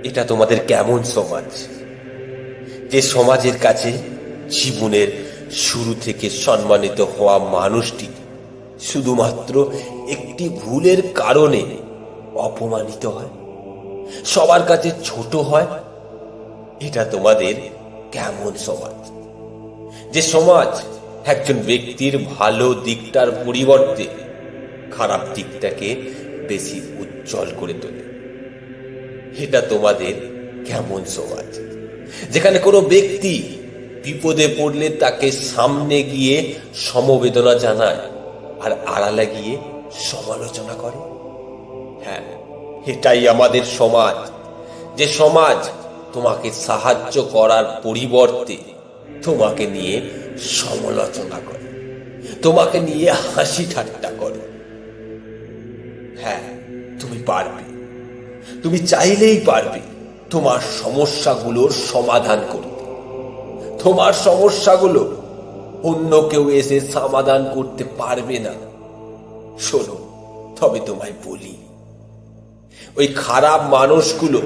এটা তোমাদের কেমন সমাজ, যে সমাজের কাছে জীবনের শুরু থেকে সম্মানিত হওয়া মানুষটি শুধুমাত্র একটি ভুলের কারণে অপমানিত হয়, সবার কাছে ছোট হয়? এটা তোমাদের কেমন সমাজ? যে সমাজ একজন ব্যক্তির ভালো দিকটার পরিবর্তে খারাপ দিকটাকে বেশি উজ্জ্বল করে তোলে। এটা তোমাদের কেমন সমাজ? যেখানে কোনো ব্যক্তি বিপদে পড়লে তাকে সামনে গিয়ে সমবেদনা জানায় আর আড়ালে গিয়ে সমালোচনা করে। হ্যাঁ, এটাই আমাদের সমাজ। যে সমাজ তোমাকে সাহায্য করার পরিবর্তে তোমাকে নিয়ে সমালোচনা করে, তোমাকে নিয়ে হাসি ঠাট্টা করে। হ্যাঁ, তুমি পারবে, তুমি চাইলেই পারবে তোমার সমস্যাগুলোর সমাধান করতে। তোমার সমস্যাগুলো অন্য কেউ এসে সমাধান করতে পারবে না। শোনো, তবে তোমায় বলি, ওই খারাপ মানুষগুলো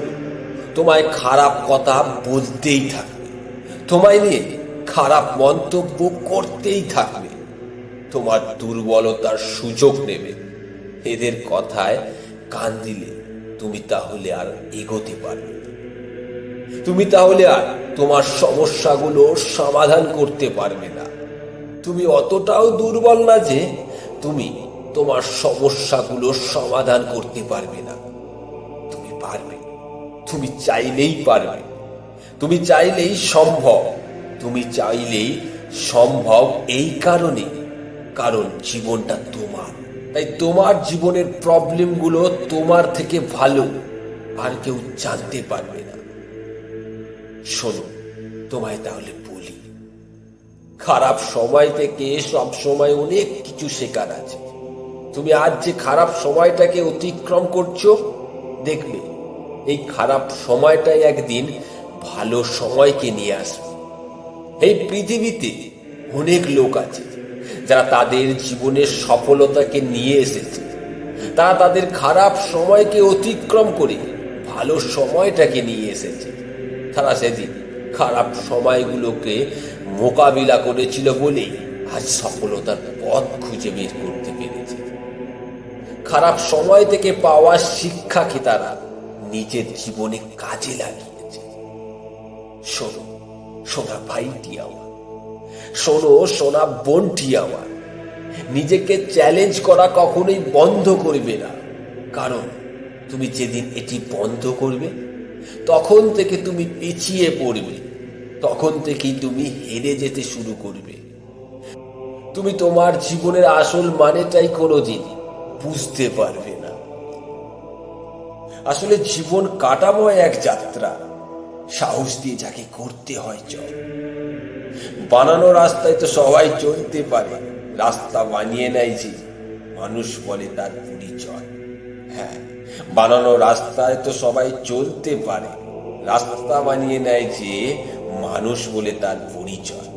তোমায় খারাপ কথা বলতেই থাকবে, তোমায় নিয়ে খারাপ মন্তব্য করতেই থাকবে, তোমার দুর্বলতার সুযোগ নেবে। এদের কথায় কান দিলে তুমি তাহলে আর এগোতে পারবে না। তুমি তাহলে আর তোমার সমস্যাগুলো সমাধান করতে পারবে না। তুমি অতটাও দুর্বল না যে তুমি তোমার সমস্যাগুলো সমাধান করতে পারবে না। তুমি পারবে, তুমি চাইলেই পারবে, তুমি চাইলেই সম্ভব। তুমি চাইলেই সম্ভব এই কারণে, কারণ জীবনটা তোমার। তাই তোমার জীবনের প্রবলেমগুলো তোমার থেকে ভালো আর কেউ জানতে পারবে না। শোনো, তোমায় তাহলে বলি, খারাপ সময় থেকে সব সময় অনেক কিছু শেখার আছে। তুমি আজ যে খারাপ সময়টাকে অতিক্রম করছো, দেখবে এই খারাপ সময়টাই একদিন ভালো সময়কে নিয়ে আসবে। এই পৃথিবীতে অনেক লোক আছে যারা তাদের জীবনের সফলতাকে নিয়ে এসেছে। তারা তাদের খারাপ সময়কে অতিক্রম করে ভালো সময়টাকে নিয়ে এসেছে। তারা সেদিন খারাপ সময়গুলোকে মোকাবিলা করেছিল বলেই আজ সফলতার পথ খুঁজে বের করতে পেরেছে। খারাপ সময় থেকে পাওয়া শিক্ষাকে তারা নিজের জীবনে কাজে লাগিয়েছে। শোনো, সোনা ভাইটি আমার, শোনো সোনা বোনটি আমার, নিজেকে চ্যালেঞ্জ করা কখনোই বন্ধ করবে না। কারণ তুমি যেদিন এটি বন্ধ করবে, তখন থেকে তুমি পিছিয়ে পড়বে, তখন থেকেই তুমি হেরে যেতে শুরু করবে। তুমি তোমার জীবনের আসল মানেটাই কোনোদিন বুঝতে পারবে না। আসলে জীবন কাটাময় এক যাত্রা, সাহস দিয়ে যাকে করতে হয় চল। বানানো রাস্তায় তো সবাই চলতে পারে, রাস্তা বানিয়ে নেয় যে মানুষ বলে তার পরিচয়। হ্যাঁ, বানানো রাস্তায় তো সবাই চলতে পারে, রাস্তা বানিয়ে নেয় যে মানুষ বলে তার পরিচয়।